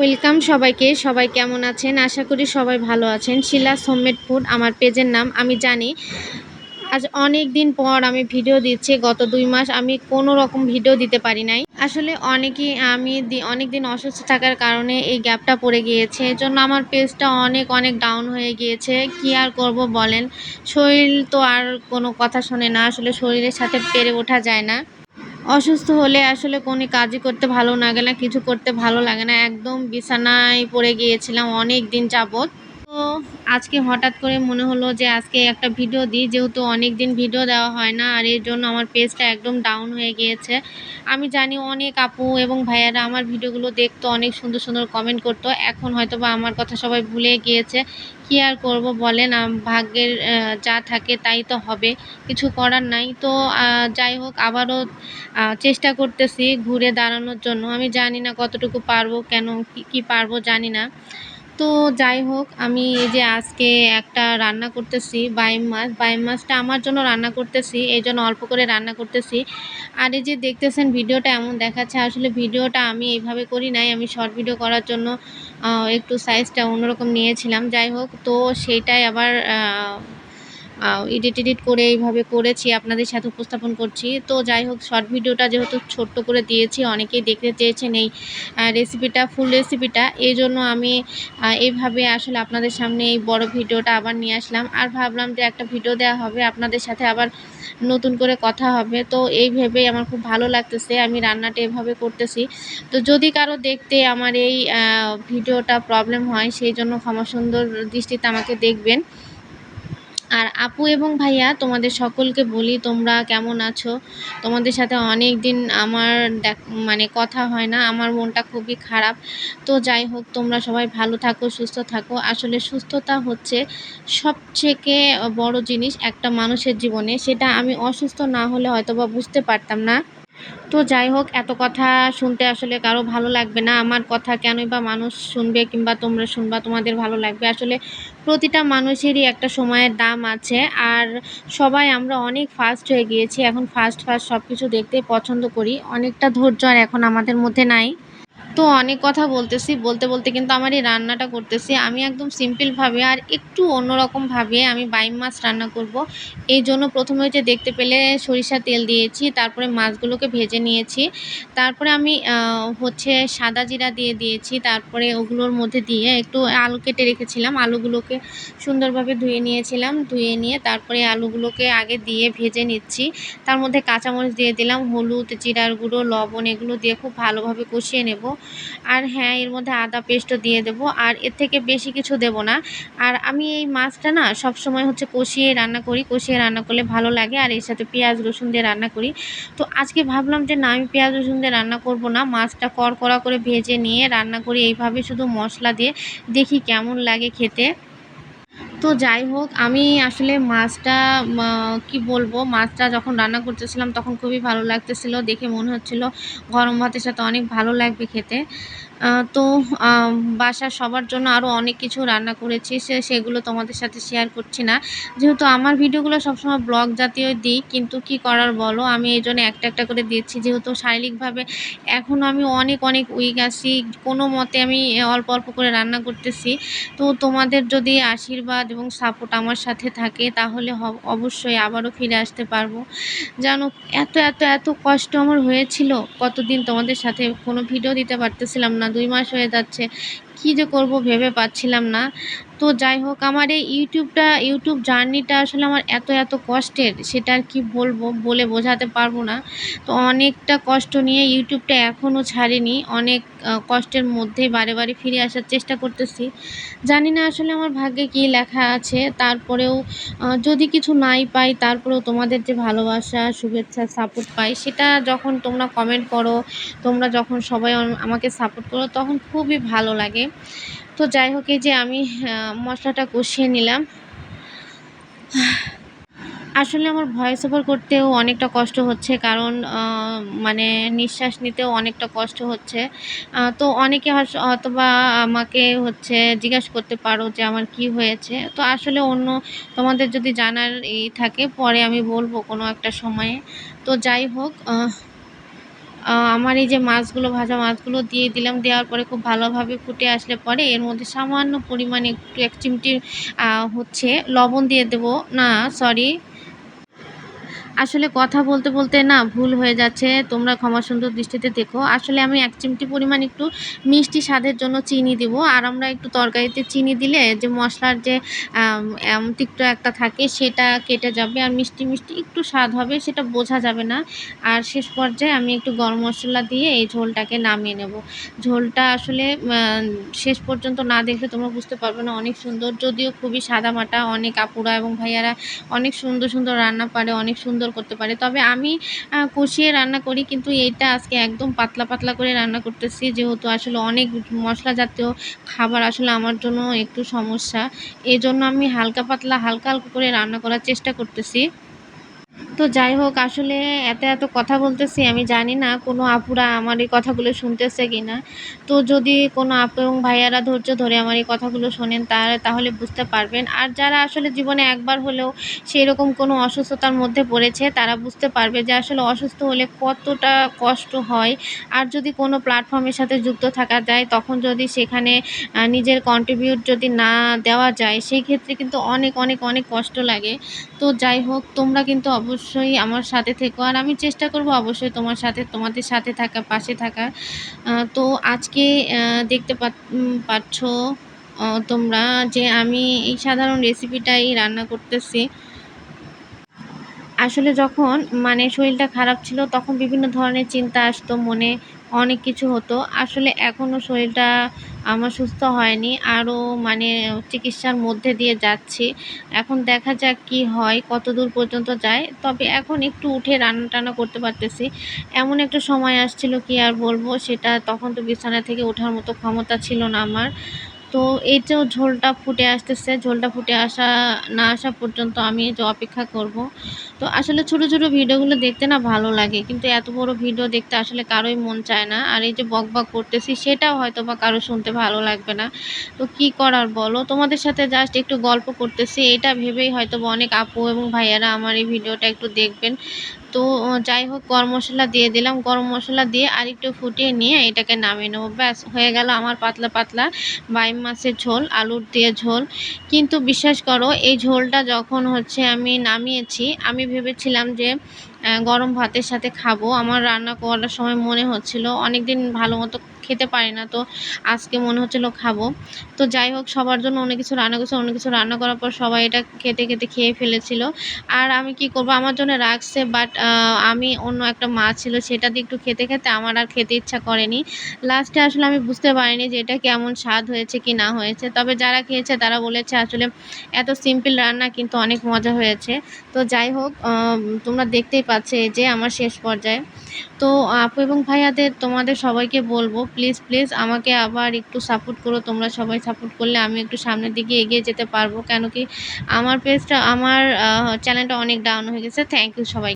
Welcome সবাইকে। সবাই কেমন আছেন? আশা করি সবাই ভালো আছেন। শিলাস হোমমেড ফুড আমার পেজের নাম। আমি জানি আজ অনেক দিন পর আমি ভিডিও দিচ্ছি। গত ২ মাস আমি কোনো রকম ভিডিও দিতে পারি নাই। আসলে অনেকেই আমি অনেক দিন অসুস্থ থাকার কারণে এই গ্যাপটা পড়ে গিয়েছে। এজন্য আমার পেজটা অনেক ডাউন হয়ে গিয়েছে। কি আর করব বলেন? শরীর তো আর কোনো কথা শোনে না। আসলে শরীরের সাথে পেরে ওঠা যায় না। অসুস্থ হলে আসলে কোনো কাজই করতে ভালো লাগে না, কিছু করতে ভালো লাগে না। একদম বিছানায় পড়ে গিয়েছিলাম অনেক দিন যাবৎ। তো আজকে হঠাৎ করে মনে হলো যে আজকে একটা ভিডিও দিই, যেহেতু অনেক দিন ভিডিও দেওয়া হয় না, আর এর জন্য আমার পেজটা একদম ডাউন হয়ে গিয়েছে। আমি জানি অনেক আপু এবং ভাইয়ারা আমার ভিডিওগুলো দেখতো, অনেক সুন্দর কমেন্ট করতো। এখন হয়তোবা আমার কথা সবাই ভুলে গিয়েছে। কি আর করব বলেন? ভাগ্যের যা থাকে তাই তো হবে, কিছু করার নাই। তো যাই হোক, আবারও চেষ্টা করতেছি ঘুরে দাঁড়ানোর জন্য। আমি জানি না কতটুকু পারবো, কেন কি পারবো জানি না। তো যাই হোক, আমি এই যে আজকে একটা রান্না করতেছি বাইম মাছ। বাইম মাছটা আমার জন্য রান্না করতেছি, এইজন্য অল্প করে রান্না করতেছি। আর এই যে দেখতেছেন ভিডিওটা এমন দেখাচ্ছে, আসলে ভিডিওটা আমি এইভাবে করি নাই। আমি শর্ট ভিডিও করার জন্য একটু সাইজটা অন্যরকম নিয়েছিলাম। যাই হোক, তো সেইটাই আবার এডিট করে এইভাবে করেছি, আপনাদের সাথে উপস্থাপন করছি। তো যাই হোক, শর্ট ভিডিওটা যেহেতু ছোট্ট করে দিয়েছি, অনেকেই দেখতে চেয়েছেন এই রেসিপিটা, ফুল রেসিপিটা। এইজন্য আমি এইভাবে আসলে আপনাদের সামনে এই বড় ভিডিওটা আবার নিয়ে আসলাম। আর ভাবলাম যে একটা ভিডিও দেওয়া হবে, আপনাদের সাথে আবার নতুন করে কথা হবে। তো এই ভেবেই আমার খুব ভালো লাগতেছে, আমি রান্নাটা এভাবে করতেছি। তো যদি কারো দেখতে আমার এই ভিডিওটা প্রবলেম হয়, সেই জন্য ক্ষমা সুন্দর দৃষ্টিতে আমাকে দেখবেন। আর আপু এবং ভাইয়া, তোমাদের সকলকে বলি, তোমরা কেমন আছো? তোমাদের সাথে অনেক দিন আমার মানে কথা হয় না, আমার মনটা খুবই খারাপ। তো যাই হোক, তোমরা সবাই ভালো থাকো, সুস্থ থাকো। আসলে সুস্থতা হচ্ছে সবথেকে বড় জিনিস একটা মানুষের জীবনে। সেটা আমি অসুস্থ না হলে হয়তোবা বুঝতে পারতাম না। তো যাই হোক, এত কথা শুনতে আসলে কারো ভালো লাগবে না। আমার কথা কেনই বা মানুষ শুনবে, কিংবা তোমরা শুনবা তোমাদের ভালো লাগবে? আসলে প্রতিটা মানুষেরই একটা সময়ের দাম আছে। আর সবাই আমরা অনেক ফাস্ট হয়ে গিয়েছি এখন, ফাস্ট সব কিছু দেখতে পছন্দ করি। অনেকটা ধৈর্য আর এখন আমাদের মধ্যে নাই। তো অনেক কথা বলতে কিন্তু আমার এই রান্নাটা করতেছি আমি একদম সিম্পলভাবে আর একটু অন্যরকমভাবে। আমি বাইম মাছ রান্না করব। এই জন্য প্রথমে যে দেখতে পেলে সরিষার তেল দিয়েছি, তারপরে মাছগুলোকে ভেজে নিয়েছি। তারপরে আমি হচ্ছে সাদা জিরা দিয়ে দিয়েছি। তারপরে ওগুলোর মধ্যে দিয়ে একটু আলু কেটে রেখেছিলাম, আলুগুলোকে সুন্দরভাবে ধুয়ে নিয়েছিলাম। ধুয়ে নিয়ে তারপরে আলুগুলোকে আগে দিয়ে ভেজে নিচ্ছি। তার মধ্যে কাঁচামরিচ দিয়ে দিলাম, হলুদ, জিরার গুঁড়ো, লবণ, এগুলো দিয়ে খুব ভালোভাবে কষিয়ে নেব। আর হ্যাঁ, এর মধ্যে আদা পেস্টও দিয়ে দেব। আর এর থেকে বেশি কিছু দেব না। আর আমি এই মাছটা না সবসময় হচ্ছে কষিয়ে রান্না করি, কষিয়ে রান্না করলে ভালো লাগে। আর এর সাথে পেঁয়াজ রসুন দিয়ে রান্না করি। তো আজকে ভাবলাম যে না, আমি পেঁয়াজ রসুন দিয়ে রান্না করব না, মাছটা কড়কড়া করে ভেজে নিয়ে রান্না করি এইভাবে, শুধু মশলা দিয়ে, দেখি কেমন লাগে খেতে। তো যাই হোক, আমি আসলে মাছটা কি বলবো, মাছটা যখন রান্না করতেছিলাম তখন খুবই ভালো লাগতেছিল, দেখে মনে হচ্ছিল গরম ভাতের সাথে অনেক ভালো লাগবে খেতে। তো বাসার সবার জন্য আরও অনেক কিছু রান্না করেছি, সেগুলো তোমাদের সাথে শেয়ার করছি না, যেহেতু আমার ভিডিওগুলো সবসময় ব্লগ জাতীয় দিই। কিন্তু কি করার বলো, আমি এই জন্য একটা করে দিচ্ছি, যেহেতু শারীরিকভাবে এখনও আমি অনেক উইক আছি। কোনো মতে আমি অল্প করে রান্না করতেছি। তো তোমাদের যদি আশীর্বাদ এবং সাপোর্ট আমার সাথে থাকে, তাহলে অবশ্যই আবারও ফিরে আসতে পারবো। জানো, এত কষ্ট আমার হয়েছিল। কতদিন তোমাদের সাথে কোনো ভিডিও দিতে পারতেছিলাম না, 2 মাস হয়ে যাচ্ছে। কি যে করব ভেবে পাচ্ছিলাম না। তো যাই হোক, আমার এই ইউটিউব জার্নিটা আসলে আমার এত কষ্টের, সেটা আর কি বলবো, বলে বোঝাতে পারবো না। তো অনেকটা কষ্ট নিয়ে ইউটিউবটা এখনও ছাড়িনি। অনেক কষ্টের মধ্যেই বারে ফিরে আসার চেষ্টা করতেছি। জানি না আসলে আমার ভাগ্যে কী লেখা আছে। তারপরেও যদি কিছু নাই পাই, তারপরেও তোমাদের যে ভালোবাসা, শুভেচ্ছা, সাপোর্ট পাই, সেটা যখন তোমরা কমেন্ট করো, তোমরা যখন সবাই আমাকে সাপোর্ট করো, তখন খুবই ভালো লাগে। তো যাই হোক, এই যে আমি মশলাটা কষিয়ে নিলাম। আসলে আমার ভয়েস ওভার করতেও অনেকটা কষ্ট হচ্ছে, কারণ মানে নিঃশ্বাস নিতেও অনেকটা কষ্ট হচ্ছে। তো অনেকে হয়তোবা আমাকে হচ্ছে জিজ্ঞাসা করতে পারো যে আমার কি হয়েছে। তো আসলে অন্য তোমাদের যদি জানার থাকে, পরে আমি বলবো কোনো একটা সময়ে। তো যাই হোক, আমার এই যে মাছগুলো, ভাজা মাছগুলো দিয়ে দিলাম। দেওয়ার পরে খুব ভালোভাবে ফুটে আসলে পরে এর মধ্যে সামান্য পরিমাণে একটু ১ চিমটি হচ্ছে লবণ দিয়ে দেবো। না, সরি, আসলে কথা বলতে, বলতে না ভুল হয়ে যাচ্ছে। তোমরা ক্ষমা সুন্দর দৃষ্টিতে দেখো। আসলে আমি ১ চিমটি পরিমাণ একটু মিষ্টি স্বাদের জন্য চিনি দিব। আর আমরা একটু তরকারিতে চিনি দিলে যে মসলার যে তিক্ত একটা থাকে সেটা কেটে যাবে। আর মিষ্টি, মিষ্টি একটু স্বাদ হবে, সেটা বোঝা যাবে না। আর শেষ পর্যায়ে আমি একটু গরম মসলা দিয়ে এই ঝোলটাকে নামিয়ে নেব। ঝোলটা আসলে শেষ পর্যন্ত না দেখলে তোমরা বুঝতে পারবে না, অনেক সুন্দর। যদিও খুবই সাদামাটা, অনেক আপুরা এবং ভাইয়ারা অনেক সুন্দর, সুন্দর রান্না পারে, অনেক সুন্দর করতে পারে। তবে আমি কষিয়ে রান্না করি, কিন্তু এইটা আজকে একদম পাতলা, পাতলা করে রান্না করতেছি। যেহেতু আসলে অনেক মশলা জাতীয় খাবার আসলে আমার জন্য একটু সমস্যা। এজন্য আমি হালকা পাতলা, হালকা, হালকা করে রান্না করার চেষ্টা করতেছি। তো যাই হোক, আসলে এত কথা বলতেছি, আমি জানি না কোনো আপুরা আমার এই কথাগুলো শুনতেছে কিনা। তো যদি কোনো আপু এবং ভাইয়ারা ধৈর্য ধরে আমার এই কথাগুলো শোনেন তাহলে বুঝতে পারবেন। আর যারা আসলে জীবনে একবার হলেও সেরকম কোনো অসুস্থতার মধ্যে পড়েছে, তারা বুঝতে পারবে যে আসলে অসুস্থ হলে কতটা কষ্ট হয়। আর যদি কোনো প্ল্যাটফর্মের সাথে যুক্ত থাকা যায়, তখন যদি সেখানে নিজের কন্ট্রিবিউট যদি না দেওয়া যায়, সেই ক্ষেত্রে কিন্তু অনেক, অনেক, অনেক কষ্ট লাগে। তো যাই হোক, তোমরা কিন্তু অবশ্যই আমার সাথে থেকো। আর আমি চেষ্টা করব অবশ্যই তোমাদের সাথে থাকা, পাশে থাকার। তো আজকে দেখতে পাচ্ছ তোমরা যে আমি এই সাধারণ রেসিপিটাই রান্না করতেছি। আসলে যখন মানে শরীরটা খারাপ ছিল, তখন বিভিন্ন ধরনের চিন্তা আসতো মনে, অনেক কিছু হতো। আসলে এখনও শরীরটা আমার সুস্থ হয়নি। আরও মানে চিকিৎসার মধ্যে দিয়ে যাচ্ছি। এখন দেখা যাক কি হয়, কতদূর পর্যন্ত যায়। তবে এখন একটু উঠে রান্না-টান্না করতে পারতেছি। এমন একটা সময় আসছিল, কি আর বলবো, সেটা তখন তো বিছানা থেকে ওঠার মতো ক্ষমতা ছিল না আমার। তো এই যে ঝোলটা ফুটে আসতেছে, ঝোলটা ফুটে না আসা পর্যন্ত আমি এই যে অপেক্ষা করব। তো আসলে ছোট, ছোট ভিডিওগুলো দেখতে না ভালো লাগে। কিন্তু এত বড় ভিডিও দেখতে আসলে কারোই মন চায় না। আর এই যে বকবক করতেছি, সেটাও হয়তোবা কারো শুনতে ভালো লাগবে না। তো কি করার বলো? তোমাদের সাথে জাস্ট একটু গল্প করতেছি, এটা ভেবেই হয়তোবা অনেক আপু এবং ভাইয়ারা আমার এই ভিডিওটা একটু দেখবেন। তো যাই হোক, গরম মসলা দিয়ে দিলাম। গরম মসলা দিয়ে আরেকটু ফুটিয়ে নিয়ে এটাকে নামিয়ে নেব। ব্যাস হয়ে গেল আমার পাতলা, পাতলা বাইম মাছের ঝোল, আলুর দিয়ে ঝোল। কিন্তু বিশ্বাস করো, এই ঝোলটা যখন হচ্ছে আমি নামিয়েছি, আমি ভেবেছিলাম যে গরম ভাতের সাথে খাবো। আমার রান্না করার সময় মনে হচ্ছিল, অনেকদিন ভালো মতো খেতে পারি না, তো আজকে মনে হচ্ছিল খাবো। তো যাই হোক, সবার জন্য অনেক কিছু রান্না করছি। অনেক কিছু রান্না করার পর সবাই এটা খেতে, খেতে খেয়ে ফেলেছিল। আর আমি কি করব, আমার জন্য রাখছে, বাট আমি অন্য একটা মাছ ছিল, সেটা দিয়ে একটু খেতে, খেতে আমার আর খেতে ইচ্ছা করেনি। লাস্টে আসলে আমি বুঝতে পারিনি যে এটা কেমন স্বাদ হয়েছে কি না হয়েছে। তবে যারা খেয়েছে তারা বলেছে আসলে এত সিম্পল রান্না কিন্তু অনেক মজা হয়েছে। তো যাই হোক, তোমরা দেখতেই পাচ্ছ এই যে আমার শেষ পর্যায়ে। তো আপু এবং ভাইয়াদের তোমাদের সবাইকে বলবো, প্লিজ, প্লিজ আমাকে আবার একটু সাপোর্ট করো। তোমরা সবাই সাপোর্ট করলে আমি একটু সামনের দিকে এগিয়ে যেতে পারবো। কেন কি আমার পেজটা, আমার চ্যানেলটা অনেক ডাউন হয়ে গেছে। থ্যাংক ইউ সবাই।